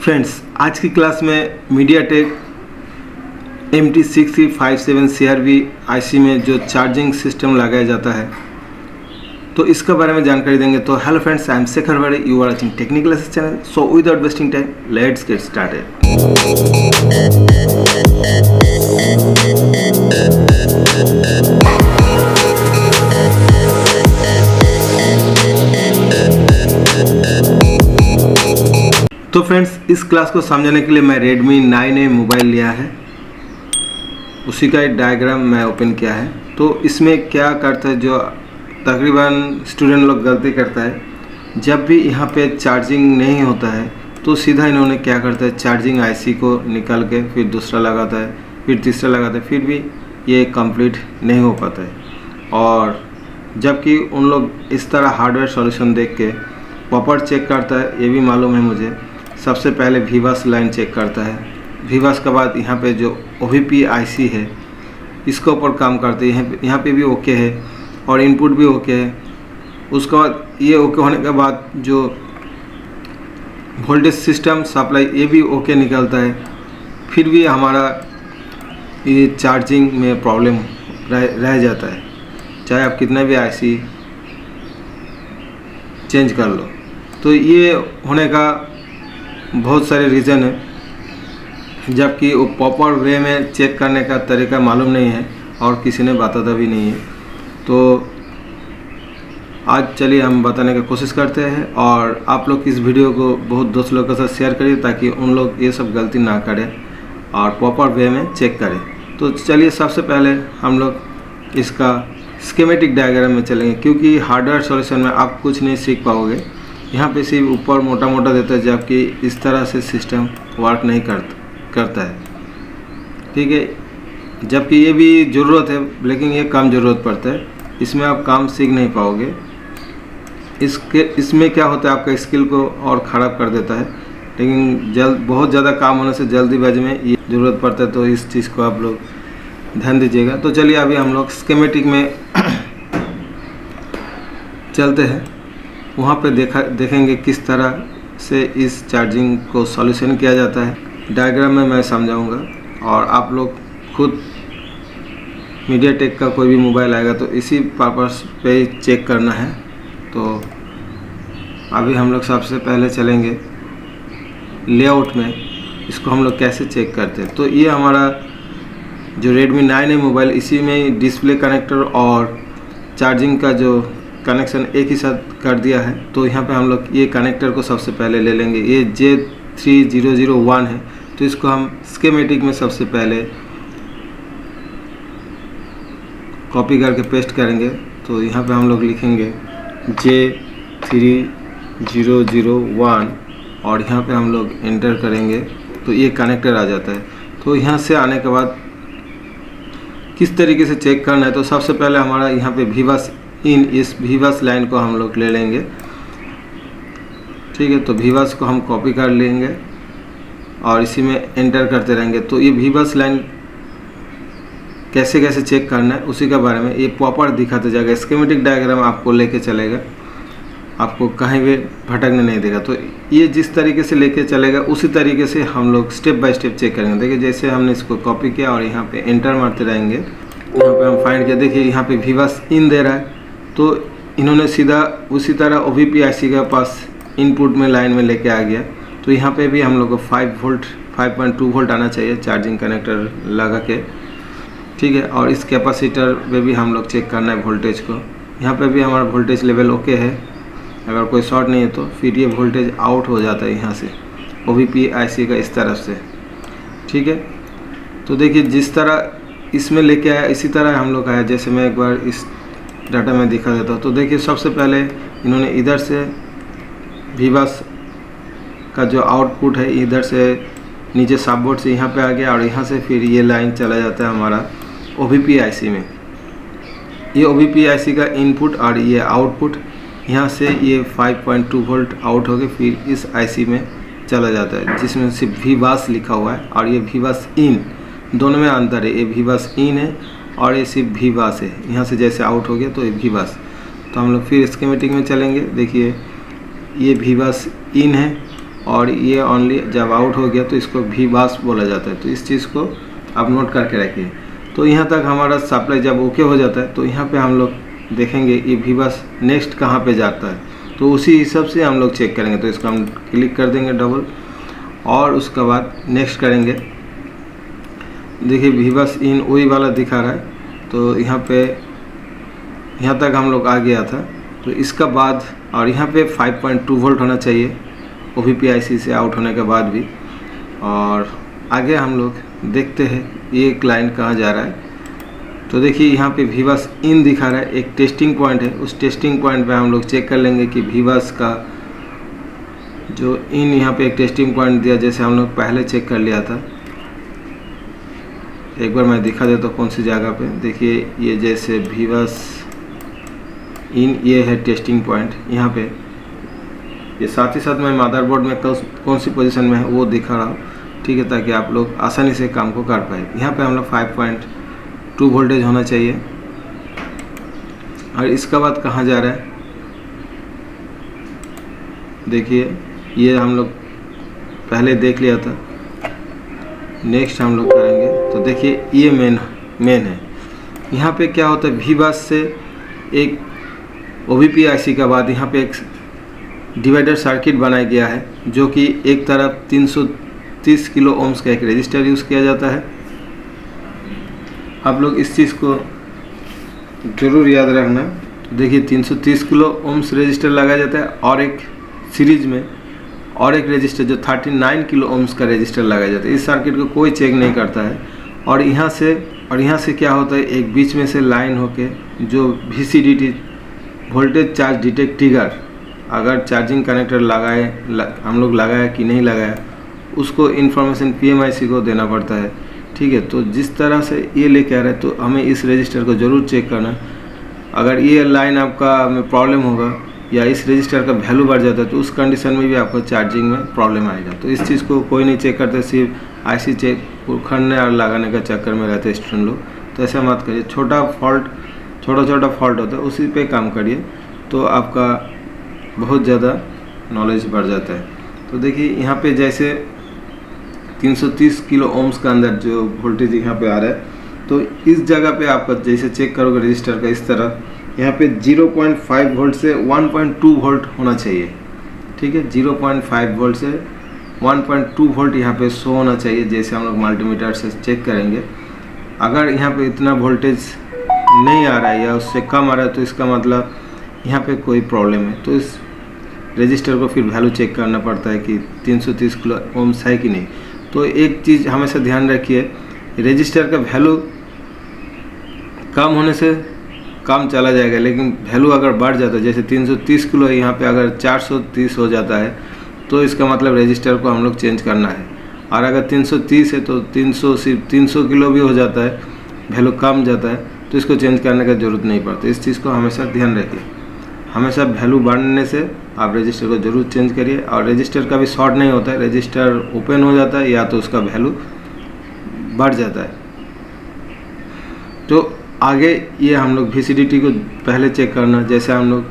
Friends, आज की class में मीडियाटेक MT6357 CRV IC में जो चार्जिंग सिस्टम लगाया जाता है तो इसके बारे में जानकारी देंगे। तो hello friends, I am Shekhar Wade, you are watching technical aces channel. So without wasting time let's get started. तो फ्रेंड्स, इस क्लास को समझाने के लिए मैं Redmi 9A मोबाइल लिया है, उसी का एक डायग्राम मैं ओपन किया है। तो इसमें क्या करता है, जो तकरीबन स्टूडेंट लोग गलती करता है, जब भी यहाँ पे चार्जिंग नहीं होता है तो सीधा इन्होंने क्या करता है, चार्जिंग IC को निकाल के फिर दूसरा लगाता है, फिर तीसरा लगाता है, फिर भी ये कंप्लीट नहीं हो पाता है। और जबकि उन लोग इस तरह हार्डवेयर सॉल्यूशन देख के प्रॉपर चेक करता है, ये भी मालूम है मुझे। सबसे पहले VIVAS लाइन चेक करता है, VIVAS के बाद यहाँ पे जो OVP IC है इसके ऊपर काम करते हैं। यहाँ पे भी ओके है और इनपुट भी ओके है। उसके बाद ये ओके होने के बाद जो वोल्टेज सिस्टम सप्लाई ये भी ओके निकलता है, फिर भी हमारा ये चार्जिंग में प्रॉब्लम रह जाता है, चाहे आप कितना भी IC चेंज कर लो। तो ये होने का बहुत सारे रीज़न है, जबकि वो प्रॉपर वे में चेक करने का तरीका मालूम नहीं है और किसी ने बताता भी नहीं है। तो आज चलिए हम बताने की कोशिश करते हैं, और आप लोग इस वीडियो को बहुत दोस्त लोगों के साथ शेयर करिए ताकि उन लोग ये सब गलती ना करें और प्रॉपर वे में चेक करें। तो चलिए सबसे पहले हम लोग इसका स्कीमेटिक डायग्राम में चलेंगे, क्योंकि हार्डवेयर सॉल्यूशन में आप कुछ नहीं सीख पाओगे। यहाँ पे सिर्फ ऊपर मोटा मोटा देता है, जबकि इस तरह से सिस्टम वर्क नहीं करता है, ठीक है। जबकि ये भी ज़रूरत है, लेकिन ये कम ज़रूरत पड़ता है, इसमें आप काम सीख नहीं पाओगे। इसमें क्या होता है, आपका स्किल को और ख़राब कर देता है। लेकिन बहुत ज़्यादा काम होने से जल्दीबाजी में ये ज़रूरत पड़ता है, तो इस चीज़ को आप लोग ध्यान दीजिएगा। तो चलिए अभी हम लोग स्कीमेटिक में चलते हैं, वहाँ पे देखेंगे किस तरह से इस चार्जिंग को सॉल्यूशन किया जाता है। डायग्राम में मैं समझाऊंगा और आप लोग खुद मीडियाटेक का कोई भी मोबाइल आएगा तो इसी पर्पस पे चेक करना है। तो अभी हम लोग सबसे पहले चलेंगे लेआउट में, इसको हम लोग कैसे चेक करते हैं। तो ये हमारा जो Redmi 9A मोबाइल, इसी में डिस्प्ले कनेक्टर और चार्जिंग का जो कनेक्शन एक ही साथ कर दिया है। तो यहाँ पे हम लोग ये कनेक्टर को सबसे पहले ले लेंगे, ये J3001 है। तो इसको हम स्कीमेटिक में सबसे पहले कॉपी करके पेस्ट करेंगे। तो यहाँ पे हम लोग लिखेंगे J3001 और यहाँ पे हम लोग एंटर करेंगे तो ये कनेक्टर आ जाता है। तो यहाँ से आने के बाद किस तरीके से चेक करना है, तो सबसे पहले हमारा यहाँ पे VIVAS इन, इस VIVAS लाइन को हम लोग ले लेंगे, ठीक है। तो VIVAS को हम कॉपी कर लेंगे और इसी में एंटर करते रहेंगे। तो ये VIVAS लाइन कैसे कैसे चेक करना है उसी के बारे में ये प्रॉपर दिखाते जाएगा। स्कीमेटिक डायग्राम आपको लेके चलेगा, आपको कहीं भी भटकने नहीं देगा। तो ये जिस तरीके से लेके चलेगा उसी तरीके से हम लोग स्टेप बाय स्टेप चेक करेंगे। देखिए जैसे हमने इसको कॉपी किया और यहाँ पे एंटर मारते रहेंगे। यहाँ पे हम फाइंड किया, देखिए यहाँ पे VIVAS इन दे रहा है, तो इन्होंने सीधा उसी तरह OVP IC के पास इनपुट में लाइन में लेके आ गया। तो यहाँ पे भी हम लोग को 5.2 वोल्ट आना चाहिए चार्जिंग कनेक्टर लगा के, ठीक है। और इस कैपेसिटर पे भी हम लोग चेक करना है वोल्टेज को। यहाँ पे भी हमारा वोल्टेज लेवल ओके है, अगर कोई शॉर्ट नहीं है तो फिर ये वोल्टेज आउट हो जाता है यहाँ से OVP IC का इस तरफ से, ठीक है। तो देखिए जिस तरह इसमें लेके आया इसी तरह हम लोग आया। जैसे मैं एक बार इस डाटा में दिखा देता हूँ। तो देखिए सबसे पहले इन्होंने इधर से VIVAS का जो आउटपुट है इधर से नीचे सबबोर्ड से यहाँ पे आ गया और यहाँ से फिर ये लाइन चला जाता है हमारा OVP IC में। ये OVP IC का इनपुट और ये आउटपुट, यहाँ से ये 5.2 वोल्ट आउट होके फिर इस IC में चला जाता है, जिसमें सिर्फ VIVAS लिखा हुआ है और ये VIVAS इन, दोनों में अंतर है। ये VIVAS इन है और ये सिर्फ VIVAS है। यहाँ से जैसे आउट हो गया तो ये VIVAS। तो हम लोग फिर स्कीमेटिक में चलेंगे। देखिए ये VIVAS इन है और ये ओनली जब आउट हो गया तो इसको भी बास बोला जाता है। तो इस चीज़ को आप नोट करके रखिए। तो यहाँ तक हमारा सप्लाई जब ओके हो जाता है तो यहाँ पे हम लोग देखेंगे ये भी बास नेक्स्ट कहाँ पे जाता है, तो उसी हिसाब से हम लोग चेक करेंगे। तो इसको हम क्लिक कर देंगे डबल, और उसके बाद नेक्स्ट करेंगे। देखिए भी बास इन वही वाला दिखा रहा है, तो यहाँ तक हम लोग आ गया था। तो इसका बाद और यहाँ पे 5.2 वोल्ट होना चाहिए OVPIC से आउट होने के बाद भी। और आगे हम लोग देखते हैं ये क्लाइंट कहाँ जा रहा है। तो देखिए यहाँ पे VBUS इन दिखा रहा है, एक टेस्टिंग पॉइंट है। उस टेस्टिंग पॉइंट पे हम लोग चेक कर लेंगे कि VBUS का जो इन यहाँ पे एक टेस्टिंग पॉइंट दिया, जैसे हम लोग पहले चेक कर लिया था। एक बार मैं दिखा देता हूँ कौन सी जगह पे। देखिए ये जैसे VBUS इन ये है टेस्टिंग पॉइंट यहाँ पे। ये साथ ही साथ मैं मदरबोर्ड में कौन सी पोजीशन में है वो दिखा रहा हूँ, ठीक है, ताकि आप लोग आसानी से काम को कर पाए। यहाँ पे हम लोग 5.2 वोल्टेज होना चाहिए। और इसके बाद कहाँ जा रहा है देखिए, ये हम लोग पहले देख लिया था। नेक्स्ट हम लोग करेंगे तो देखिए ये मेन है। यहाँ पे क्या होता है, VBUS से एक OVPIC के बाद यहाँ पे एक डिवाइडर सर्किट बनाया गया है, जो कि एक तरफ 330 किलो ओम्स का एक रेजिस्टर यूज़ किया जाता है। आप लोग इस चीज़ को ज़रूर याद रखना। देखिए 330 किलो ओम्स रेजिस्टर लगाया जाता है, और एक सीरीज में और एक रेजिस्टर जो 39 किलो ओम्स का रेजिस्टर लगाया जाता है। इस सर्किट को कोई चेक नहीं करता है। और यहाँ से क्या होता है, एक बीच में से लाइन होके जो VCDT voltage charge detect trigger, अगर चार्जिंग कनेक्टर हम लोग लगाया कि नहीं लगाया, उसको इन्फॉर्मेशन PMIC को देना पड़ता है, ठीक है। तो जिस तरह से ये लेके आ रहा है, तो हमें इस रजिस्टर को ज़रूर चेक करना। अगर ये लाइन आपका में प्रॉब्लम होगा या इस रजिस्टर का वैल्यू बढ़ जाता है, तो उस कंडीशन में भी आपको चार्जिंग में प्रॉब्लम आएगा। तो इस चीज़ को कोई नहीं चेक करते, सिर्फ IC चेक खरीदने और लगाने का चक्कर में रहते स्टूडेंट लोग। तो ऐसा मत करिए। छोटा छोटा फॉल्ट होता है, उसी पे काम करिए, तो आपका बहुत ज़्यादा नॉलेज बढ़ जाता है। तो देखिए यहाँ पे जैसे 330 किलो ओम्स का अंदर जो वोल्टेज यहाँ पे आ रहा है, तो इस जगह पे आपका जैसे चेक करोगे रजिस्टर का, इस तरह यहाँ पे 0.5 वोल्ट से 1.2 वोल्ट होना चाहिए, ठीक है। 0.5 वोल्ट से 1.2 वोल्ट यहाँ पे शो होना चाहिए, जैसे हम लोग मल्टीमीटर से चेक करेंगे। अगर यहाँ पे इतना वोल्टेज नहीं आ रहा है या उससे कम आ रहा है, तो इसका मतलब यहाँ पे कोई प्रॉब्लम है। तो इस रजिस्टर को फिर वैल्यू चेक करना पड़ता है कि 330 किलो ओम्स है कि नहीं। तो एक चीज़ हमेशा ध्यान रखिए, रजिस्टर का वैल्यू कम होने से कम चला जाएगा, लेकिन वैल्यू अगर बढ़ जाता है, जैसे 330 किलो है, यहाँ पे अगर 430 हो जाता है, तो इसका मतलब रजिस्टर को हम लोग चेंज करना है। और अगर 330 है तो 300 सिर्फ 300 किलो भी हो जाता है, वैल्यू कम जाता है, तो इसको चेंज करने का ज़रूरत नहीं पड़ती। इस चीज़ को हमेशा ध्यान रखिए। हमेशा वैल्यू बढ़ने से आप रजिस्टर को ज़रूर चेंज करिए। और रजिस्टर का भी शॉर्ट नहीं होता है, रजिस्टर ओपन हो जाता है या तो उसका वैल्यू बढ़ जाता है। तो आगे ये हम लोग VCDT को पहले चेक करना, जैसे हम लोग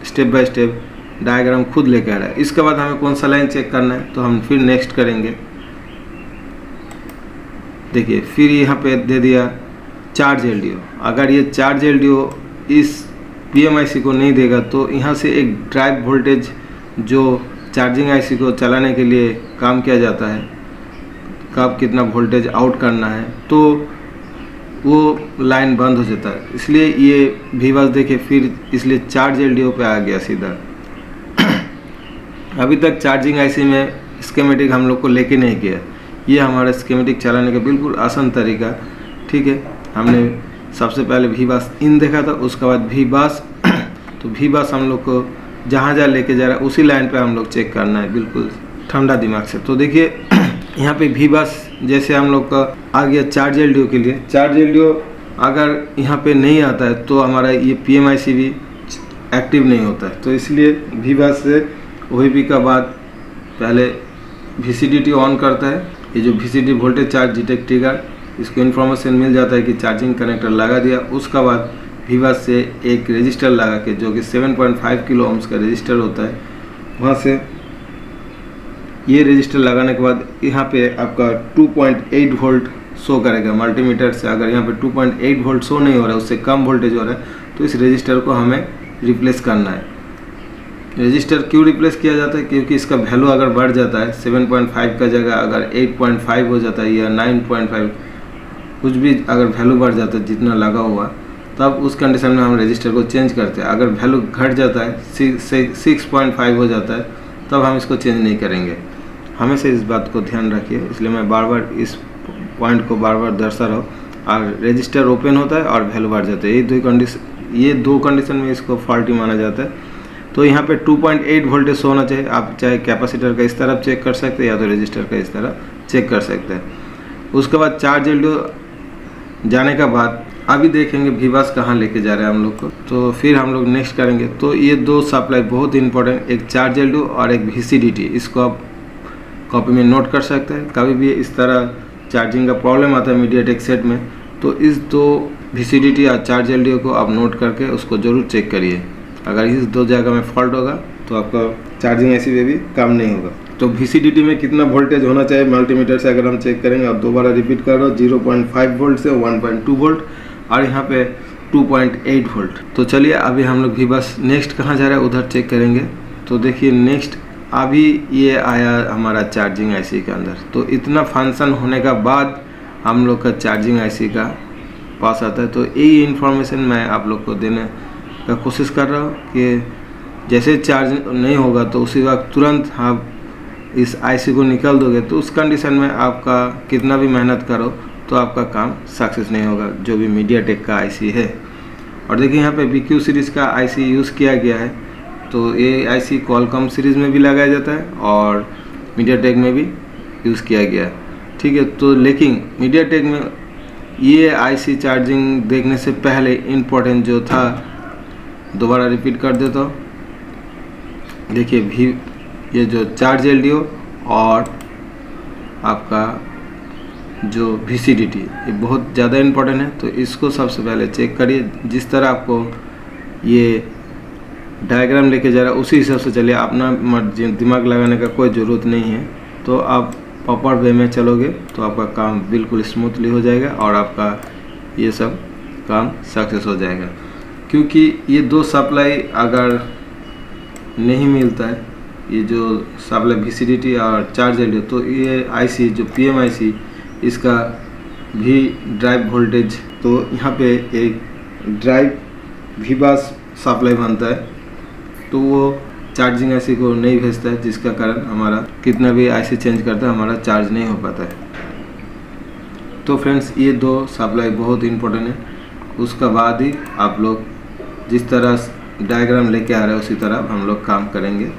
स्टेप बाय स्टेप डायग्राम खुद लेकर आ रहा है। इसके बाद हमें कौन सा लाइन चेक करना है, तो हम फिर नेक्स्ट करेंगे। देखिए फिर यहाँ पे दे दिया चार्ज LDO। अगर ये चार्ज LDO इस PMIC को नहीं देगा, तो यहाँ से एक ड्राइव वोल्टेज जो चार्जिंग IC को चलाने के लिए काम किया जाता है, कब कितना वोल्टेज आउट करना है, तो वो लाइन बंद हो जाता है। इसलिए ये VBUS देखे फिर इसलिए चार्ज LDO पे आ गया सीधा। अभी तक चार्जिंग IC में स्कीमेटिक हम लोग को लेके नहीं किया। ये हमारा स्कीमेटिक चलाने का बिल्कुल आसान तरीका, ठीक है। हमने सबसे पहले VBUS इन देखा था, उसके बाद VBUS। तो VBUS हम लोग को जहाँ लेके जा रहा है उसी लाइन पे हम लोग चेक करना है, बिल्कुल ठंडा दिमाग से। तो देखिए यहाँ पे VBUS जैसे हम लोग का आ गया चार्ज LDO के लिए। चार्ज LDO अगर यहाँ पे नहीं आता है, तो हमारा ये PMIC भी एक्टिव नहीं होता है। तो इसलिए VBUS से OVP का बाद पहले VCDT ऑन करता है। ये जो VCD voltage charge detect trigger, इसको इन्फॉर्मेशन मिल जाता है कि चार्जिंग कनेक्टर लगा दिया। उसका बाद VBUS से एक रजिस्टर लगा के, जो कि 7.5 किलो ओम्स का रजिस्टर होता है, वहाँ से ये रजिस्टर लगाने के बाद यहाँ पे आपका 2.8 वोल्ट शो करेगा मल्टीमीटर से। अगर यहाँ पे 2.8 वोल्ट शो नहीं हो रहा है, उससे कम वोल्टेज हो रहा है, तो इस रजिस्टर को हमें रिप्लेस करना है। रजिस्टर क्यों रिप्लेस किया जाता है? क्योंकि इसका वैल्यू अगर बढ़ जाता है 7.5 का जगह अगर 8.5 हो जाता है या 9.5 कुछ भी अगर वैल्यू बढ़ जाता है जितना लगा हुआ, तब उस कंडीशन में हम रजिस्टर को चेंज करते हैं। अगर वैल्यू घट जाता है 6.5 हो जाता है, तब हम इसको चेंज नहीं करेंगे। हमेशा इस बात को ध्यान रखिए, इसलिए मैं बार बार इस पॉइंट को बार बार दर्शा रहा हूँ। और रजिस्टर ओपन होता है और वैल्यू बढ़ जाता है, ये दो कंडीशन में इसको फॉल्टी माना जाता है। तो यहाँ पे 2.8 वोल्टेज होना चाहिए। आप चाहे कैपेसिटर का इस तरफ चेक कर सकते हैं या तो रजिस्टर का इस तरह चेक कर सकते हैं। उसके बाद चार्ज एलडीओ जाने का बाद अभी देखेंगे वीबास कहाँ लेके जा रहे हैं हम लोग को, तो फिर हम लोग नेक्स्ट करेंगे। तो ये दो सप्लाई बहुत इंपॉर्टेंट, एक चार्ज एलडीओ और एक VCDT, इसको आप कॉपी में नोट कर सकते हैं। कभी भी इस तरह चार्जिंग का प्रॉब्लम आता है मीडियाटेक सेट में, तो इस दो VCDT और चार्ज एलडीओ को आप नोट करके उसको ज़रूर चेक करिए। अगर इस दो जगह में फॉल्ट होगा तो आपका चार्जिंग ऐसी में भी काम नहीं होगा। तो VCDT में कितना वोल्टेज होना चाहिए मल्टीमीटर से अगर हम चेक करेंगे, और दोबारा रिपीट कर रहा हूँ, 0.5 वोल्ट से 1.2 वोल्ट और यहाँ पे 2.8 वोल्ट। तो चलिए अभी हम लोग वीबास नेक्स्ट कहाँ जा रहा है उधर चेक करेंगे। तो देखिए नेक्स्ट अभी ये आया हमारा चार्जिंग IC के अंदर। तो इतना फंक्शन होने का बाद हम लोग का चार्जिंग IC का पास आता है। तो यही इन्फॉर्मेशन मैं आप लोग को देने का कोशिश कर रहा हूँ कि जैसे चार्ज नहीं होगा तो उसी वक्त तुरंत आप इस IC को निकाल दोगे, तो उस कंडीशन में आपका कितना भी मेहनत करो तो आपका काम सक्सेस नहीं होगा, जो भी मीडियाटेक का IC है। और देखिए यहाँ पे BQ सीरीज़ का IC यूज़ किया गया है। तो ये IC क्वालकॉम सीरीज़ में भी लगाया जाता है और मीडियाटेक में भी यूज़ किया गया है, ठीक है। तो लेकिन मीडियाटेक में ये IC चार्जिंग देखने से पहले इम्पोर्टेंट जो था, दोबारा रिपीट कर देता हूँ। देखिए ये जो चार्ज एलडीओ और आपका जो VCDT ये बहुत ज़्यादा इम्पोर्टेंट है। तो इसको सबसे पहले चेक करिए। जिस तरह आपको ये डायग्राम लेके जा रहा है उसी हिसाब से चलिए, अपना दिमाग लगाने का कोई ज़रूरत नहीं है। तो आप प्रॉपर वे में चलोगे तो आपका काम बिल्कुल स्मूथली हो जाएगा और आपका ये सब काम सक्सेस हो जाएगा। क्योंकि ये दो सप्लाई अगर नहीं मिलता है, ये जो सप्लाई VCDT और चार्ज एलडीओ, तो ये IC जो PMIC इसका भी ड्राइव वोल्टेज, तो यहाँ पे एक ड्राइव वीबास सप्लाई बनता है, तो वो चार्जिंग IC को नहीं भेजता है, जिसका कारण हमारा कितना भी IC चेंज करता है हमारा चार्ज नहीं हो पाता है। तो फ्रेंड्स ये दो सप्लाई बहुत इंपॉर्टेंट है। उसका बाद ही आप लोग जिस तरह डायग्राम लेके आ रहे हैं उसी तरह हम लोग काम करेंगे।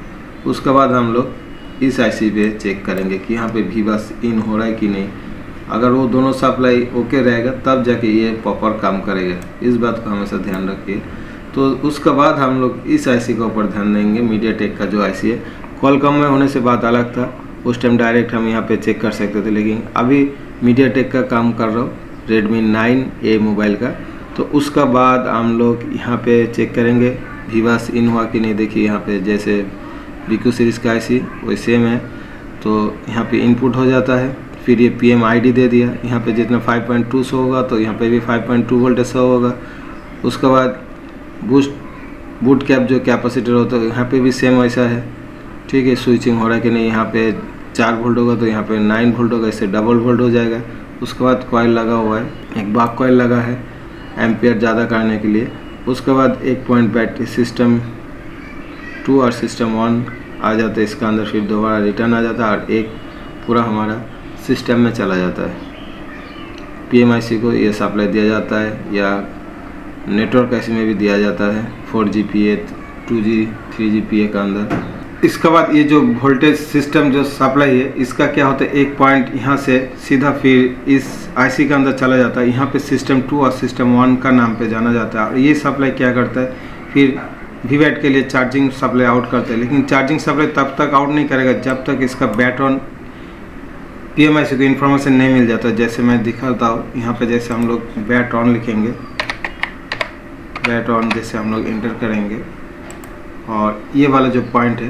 उसके बाद हम लोग इस IC पे चेक करेंगे कि यहाँ पे वीबास इन हो रहा है कि नहीं। अगर वो दोनों सप्लाई ओके रहेगा तब जाके ये प्रॉपर काम करेगा, इस बात को हमेशा ध्यान रखिए। तो उसके बाद हम लोग इस IC के ऊपर ध्यान देंगे। मीडियाटेक का जो IC है, क्वालकॉम में होने से बात अलग था, उस टाइम डायरेक्ट हम यहाँ पे चेक कर सकते थे, लेकिन अभी मीडियाटेक का काम कर रहा हूँ Redmi 9A मोबाइल का। तो उसका बाद हम लोग यहाँ पे चेक करेंगे वीबास इन हुआ कि नहीं। देखिए यहाँ पे जैसे BQ सीरीज़ का IC वही सेम है, तो यहाँ पे इनपुट हो जाता है, फिर ये PMID दे दिया। यहाँ पे जितना 5.2 शो होगा तो यहाँ पे भी 5.2 वोल्ट शो होगा। उसके बाद बूट कैप जो कैपेसिटर होता है यहाँ पे भी सेम वैसा है, ठीक है। स्विचिंग हो रहा है कि नहीं, यहाँ पे 4 वोल्ट होगा तो यहाँ पे 9 वोल्ट होगा, इससे डबल वोल्ट हो जाएगा। उसके बाद कॉइल लगा हुआ है, एक बाक कॉइल लगा है एम्पियर ज़्यादा करने के लिए। उसके बाद एक पॉइंट बैटरी सिस्टम 2 और सिस्टम 1 आ जाता है इसके अंदर, फिर दोबारा रिटर्न आ जाता है और एक पूरा हमारा सिस्टम में चला जाता है। PMIC को ये सप्लाई दिया जाता है या नेटवर्क IC में भी दिया जाता है 4GPA 2G 3GPA का अंदर। इसके बाद ये जो वोल्टेज सिस्टम जो सप्लाई है इसका क्या होता है, एक पॉइंट यहाँ से सीधा फिर इस IC के अंदर चला जाता है। यहाँ पे सिस्टम 2 और सिस्टम 1 का नाम पे जाना जाता है। और ये सप्लाई क्या करता है, फिर वीवैट के लिए चार्जिंग सप्लाई आउट करता है। लेकिन चार्जिंग सप्लाई तब तक आउट नहीं करेगा जब तक इसका बैट ऑन PMIC को इन्फॉर्मेशन नहीं मिल जाता। जैसे मैं दिखाता हूँ यहाँ पे, जैसे हम लोग बैट ऑन लिखेंगे, बैट ऑन जैसे हम लोग एंटर करेंगे और ये वाला जो पॉइंट है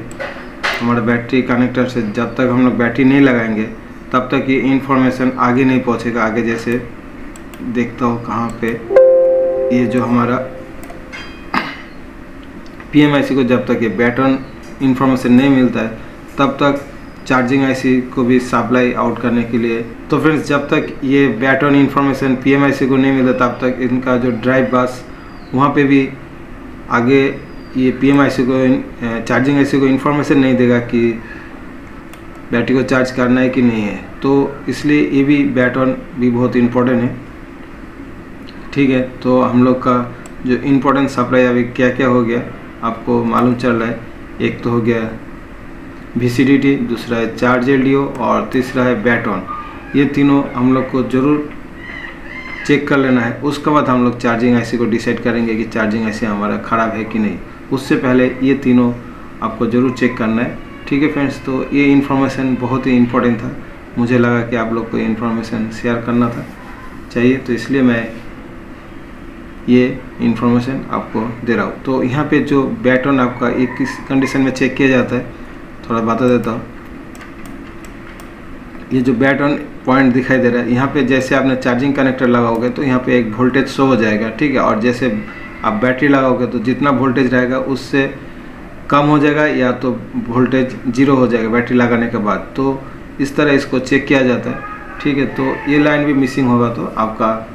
हमारे बैटरी कनेक्टर से जब तक हम लोग बैटरी नहीं लगाएंगे तब तक ये इन्फॉर्मेशन आगे नहीं पहुंचेगा। आगे जैसे देखता हो कहाँ पे, ये जो हमारा PMIC को जब तक ये बैटन इन्फॉर्मेशन नहीं मिलता है तब तक चार्जिंग IC को भी सप्लाई आउट करने के लिए, तो फ्रेंड्स जब तक ये बैटन इन्फॉर्मेशन PMIC को नहीं मिलता तब तक इनका जो ड्राइव बस वहाँ पे भी आगे ये PMIC को चार्जिंग IC को इन्फॉर्मेशन नहीं देगा कि बैटरी को चार्ज करना है कि नहीं है। तो इसलिए ये भी बैटन भी बहुत इम्पोर्टेंट है। ठीक है, तो हम लोग का जो इम्पोर्टेंट सप्लाई अभी क्या क्या हो गया आपको मालूम चल रहा है। एक तो हो गया VCDT, दूसरा है चार्ज LDO और तीसरा है बैटन। ये तीनों हम लोग को ज़रूर चेक कर लेना है। उसके बाद हम लोग चार्जिंग IC को डिसाइड करेंगे कि चार्जिंग IC हमारा ख़राब है कि नहीं। उससे पहले ये तीनों आपको ज़रूर चेक करना है। ठीक है फ्रेंड्स, तो ये इन्फॉर्मेशन बहुत ही इम्पोर्टेंट था, मुझे लगा कि आप लोग को इन्फॉर्मेशन शेयर करना था चाहिए, तो इसलिए मैं ये इन्फॉर्मेशन आपको दे रहा हूँ। तो यहाँ पे जो बैटन आपका एक किस कंडीशन में चेक किया जाता है थोड़ा बता देता हूँ। ये जो बैटन पॉइंट दिखाई दे रहा है, यहाँ पे जैसे आपने चार्जिंग कनेक्टर लगाओगे तो यहाँ पे एक वोल्टेज शो हो जाएगा। ठीक है, और जैसे आप बैटरी लगाओगे तो जितना वोल्टेज रहेगा उससे कम हो जाएगा या तो वोल्टेज 0 हो जाएगा बैटरी लगाने के बाद। तो इस तरह इसको चेक किया जाता है। ठीक है, तो ये लाइन भी मिसिंग होगा तो आपका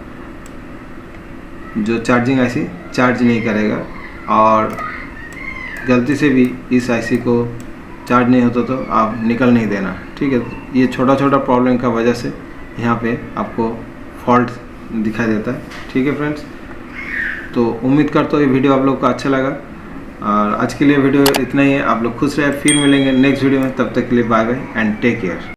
जो चार्जिंग IC चार्ज नहीं करेगा, और गलती से भी इस IC को चार्ज नहीं होता तो आप निकल नहीं देना। ठीक है, ये छोटा छोटा प्रॉब्लम का वजह से यहाँ पे आपको फॉल्ट दिखाई देता है। ठीक है फ्रेंड्स, तो उम्मीद करता हूँ ये वीडियो आप लोग को अच्छा लगा, और आज के लिए वीडियो इतना ही है। आप लोग खुश रहे, फिर मिलेंगे नेक्स्ट वीडियो में। तब तक के लिए bye bye and take care.